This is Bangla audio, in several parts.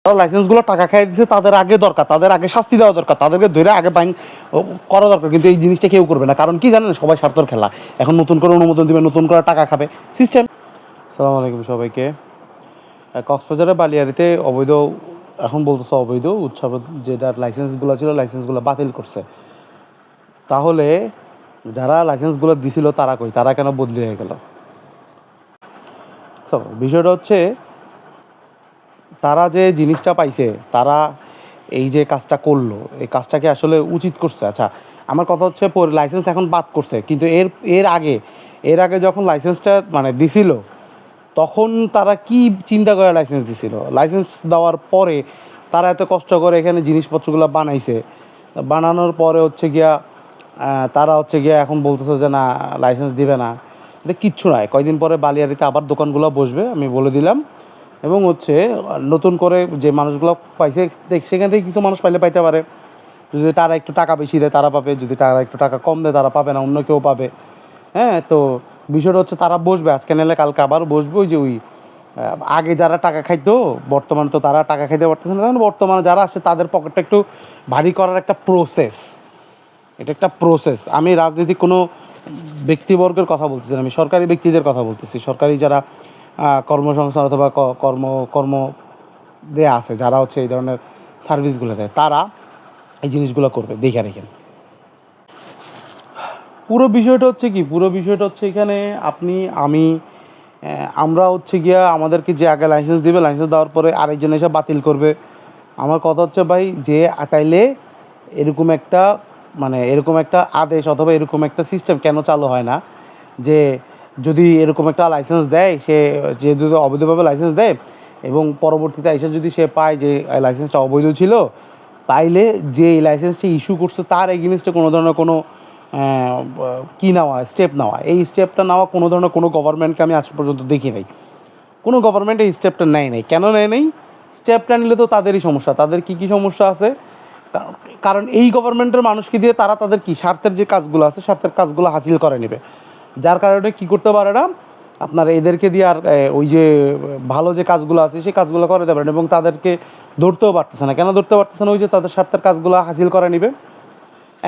লাইসেন্সগুলো টাকা খাইয়ে দিচ্ছে, তাদের আগে দরকার, তাদের আগে শাস্তি দেওয়া দরকার, তাদেরকে ধরে আগে বাইন করা দরকার। কিন্তু এই জিনিসটা কেউ করবে না, কারণ কি জানেন, সবাই স্বার্থর খেলা। এখন নতুন করে অনুমোদন দিবে, নতুন করে টাকা খাবে সিস্টেম। আসসালামু আলাইকুম সবাইকে। কক্সবাজারের বালিয়াড়িতে অবৈধ, এখন বলতেছে অবৈধ উৎসব, যেটার লাইসেন্সগুলো ছিল লাইসেন্সগুলো বাতিল করছে। তাহলে যারা লাইসেন্সগুলো দিছিল তারা কই, তারা কেন বদলি হয়ে গেল? তো বিষয়টা হচ্ছে, তারা যে জিনিসটা পাইছে, তারা এই যে কাজটা করলো, এই কাজটাকে আসলে উচিত করছে? আচ্ছা, আমার কথা হচ্ছে লাইসেন্স এখন বাদ করছে, কিন্তু এর এর আগে যখন লাইসেন্সটা মানে দিছিল, তখন তারা কি চিন্তা করে লাইসেন্স দিছিল? লাইসেন্স দেওয়ার পরে তারা এত কষ্ট করে এখানে জিনিসপত্রগুলো বানাইছে, বানানোর পরে হচ্ছে গিয়া তারা হচ্ছে গিয়া এখন বলতেছে যে না, লাইসেন্স দিবে না। এটা কিচ্ছু নয়, কয়দিন পরে বালিয়াড়িতে আবার দোকানগুলো বসবে, আমি বলে দিলাম। এবং হচ্ছে নতুন করে যে মানুষগুলো পাইছে, সেখান থেকে কিছু মানুষ পাইলে পাইতে পারে। যদি তারা একটু টাকা বেশি দেয় তারা পাবে, যদি তারা একটু টাকা কম দেয় তারা পাবে না, অন্য কেউ পাবে। হ্যাঁ, তো বিষয়টা হচ্ছে তারা বসবে, আজকে নিলে কালকে আবার বসবে। ওই যে ওই আগে যারা টাকা খাইতো, বর্তমানে তো তারা টাকা খাইতে পারতেছে না, কারণ বর্তমানে যারা আসছে তাদের পকেটটা একটু ভারী করার একটা প্রসেস, এটা একটা প্রসেস। আমি রাজনৈতিক কোনো ব্যক্তিবর্গের কথা বলতেছি না, আমি সরকারি ব্যক্তিদের কথা বলতেছি। সরকারি যারা কর্মসংস্থান অথবা কর্ম কর্ম দেয়া আছে, যারা হচ্ছে এই ধরনের সার্ভিসগুলো দেয়, তারা এই জিনিসগুলো করবে, দেখে রেখেন। পুরো বিষয়টা হচ্ছে কি, পুরো বিষয়টা হচ্ছে এখানে আপনি আমি আমরা হচ্ছে গিয়া আমাদেরকে যে আগে লাইসেন্স দিবে, লাইসেন্স দেওয়ার পরে আরেকজন এসে বাতিল করবে। আমার কথা হচ্ছে ভাই, যে তাইলে এরকম একটা মানে এরকম একটা আদেশ অথবা এরকম একটা সিস্টেম কেন চালু হয় না, যে যদি এরকম একটা লাইসেন্স দেয়, সে যে যদি অবৈধভাবে লাইসেন্স দেয় এবং পরবর্তীতে এসে যদি সে পায় যে লাইসেন্সটা অবৈধ ছিল, তাইলে যে এই লাইসেন্সটি ইস্যু করছে তার এগেনস্টে কোনো ধরনের কোনো কী নেওয়া, স্টেপ নেওয়া, এই স্টেপটা নেওয়া কোনো ধরনের কোনো গভর্নমেন্টকে আমি আজ পর্যন্ত দেখি নাই। কোনো গভর্নমেন্ট এই স্টেপটা নেয় নাই। কেন নেয় নাই? স্টেপটা নিলে তো তাদেরই সমস্যা। তাদের কী কী সমস্যা আছে? কারণ এই গভর্নমেন্টের মানুষকে দিয়ে তারা তাদের কি স্বার্থের যে কাজগুলো আছে, স্বার্থের কাজগুলো হাসিল করে নেবে, যার কারণে কী করতে পারে না, আপনার এদেরকে দিয়ে আর ওই যে ভালো যে কাজগুলো আছে সেই কাজগুলো করে দেবেন, এবং তাদেরকে ধরতেও পারতেছে না। কেন ধরতে পারতেছে না? ওই যে তাদের স্বার্থের কাজগুলো হাসিল করে নেবে।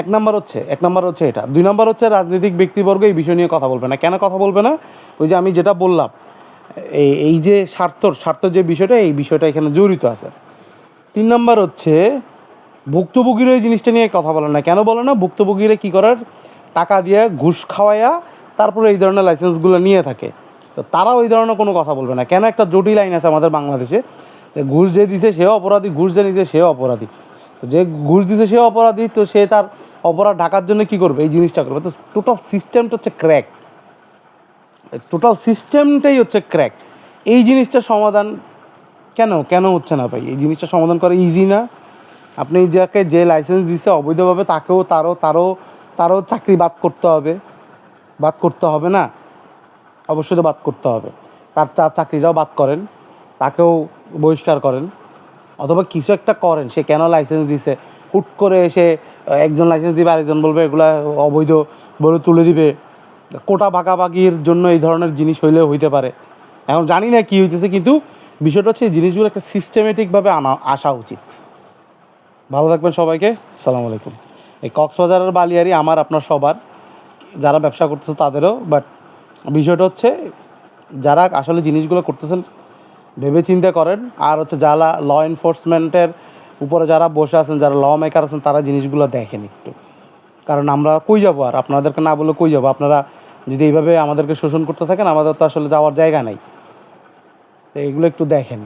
এক নম্বর হচ্ছে এটা। 2 নম্বর হচ্ছে রাজনৈতিক ব্যক্তিবর্গ এই বিষয় নিয়ে কথা বলবে না। কেন কথা বলবে না? ওই যে আমি যেটা বললাম, এই যে স্বার্থ যে বিষয়টা, এই বিষয়টা এখানে জড়িত আছে। 3 নম্বর হচ্ছে ভুক্তভোগীরা এই জিনিসটা নিয়ে কথা বলে না। কেন বলে না? ভুক্তভোগীরা কী করার, টাকা দিয়ে ঘুষ খাওয়াইয়া তারপরে এই ধরনের লাইসেন্সগুলো নিয়ে থাকে। তো তারা ওই ধরনের কোনো কথা বলবে না। কেন? একটা জটিল আইন আছে আমাদের বাংলাদেশে, ঘুষ যে দিছে সেও অপরাধী, ঘুষ যে নিছে সেও অপরাধী। তো যে ঘুষ দিছে সেও অপরাধী, তো সে তার অপরাধ ঢাকার জন্য কী করবে? এই জিনিসটা করবে। তো টোটাল সিস্টেমটা হচ্ছে ক্র্যাক, টোটাল সিস্টেমটাই হচ্ছে ক্র্যাক। এই জিনিসটা সমাধান কেন হচ্ছে না ভাই? এই জিনিসটা সমাধান করা ইজি না? আপনি যাকে যে লাইসেন্স দিছে অবৈধভাবে, তাকেও তারও চাকরি বাদ করতে হবে না? অবশ্যই তো বাদ করতে হবে। তার চাকরিটাও বাদ করেন, তাকেও বহিষ্কার করেন, অথবা কিছু একটা করেন। সে কেন লাইসেন্স দিছে, হুট করে এসে একজন লাইসেন্স দিবে, আরেকজন বলবে এগুলা অবৈধ বলে তুলে দিবে। কোটা ভাগাভাগির জন্য এই ধরনের জিনিস হইতে পারে। এখন জানি না কী হইতেছে, কিন্তু বিষয়টা হচ্ছে এই জিনিসগুলো একটা সিস্টেমেটিকভাবে আসা উচিত। ভালো থাকবেন সবাইকে, আসসালামু আলাইকুম। এই কক্সবাজারের বালিয়াড়ি আমার আপনার সবার, যারা ব্যবসা করতেছে তাদেরও। বাট বিষয়টা হচ্ছে, যারা আসলে জিনিসগুলো করতেছেন ভেবে চিন্তা করেন। আর হচ্ছে যারা ল এনফোর্সমেন্টের উপরে যারা বসে আছেন, যারা ল মেকার আছেন, তারা জিনিসগুলো দেখেন একটু। কারণ আমরা কই যাবো, আর আপনাদেরকে না বলে কই যাবো? আপনারা যদি এইভাবে আমাদেরকে শোষণ করতে থাকেন, আমাদের তো আসলে যাওয়ার জায়গা নাই। তো এগুলো একটু দেখেন।